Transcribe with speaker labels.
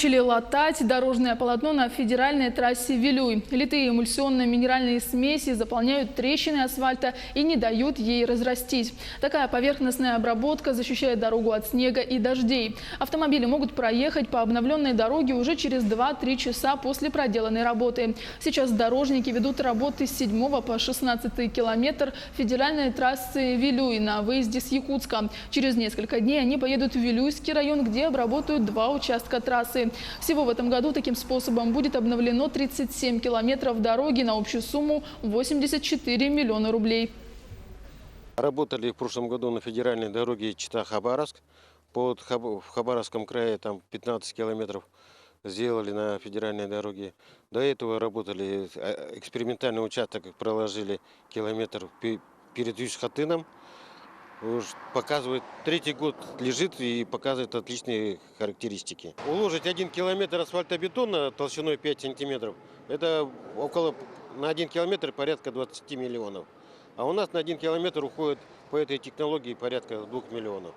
Speaker 1: Начали латать дорожное полотно на федеральной трассе Вилюй. Литые эмульсионно-минеральные смеси заполняют трещины асфальта и не дают ей разрастись. Такая поверхностная обработка защищает дорогу от снега и дождей. Автомобили могут проехать по обновленной дороге уже через 2-3 часа после проделанной работы. Сейчас дорожники ведут работы с 7 по 16 километр федеральной трассы Вилюй на выезде с Якутска. Через несколько дней они поедут в Вилюйский район, где обработают 2 участка трассы. Всего в этом году таким способом будет обновлено 37 километров дороги на общую сумму 84 миллиона рублей.
Speaker 2: Работали в прошлом году на федеральной дороге Чита-Хабаровск. В Хабаровском крае там 15 километров сделали на федеральной дороге. До этого работали, экспериментальный участок проложили километр перед Юж-Хатыном. Показывает, третий год лежит и показывает отличные характеристики. Уложить 1 километр асфальтобетона толщиной 5 сантиметров, это на 1 километр порядка 20 миллионов. А у нас на 1 километр уходит по этой технологии порядка 2 миллионов.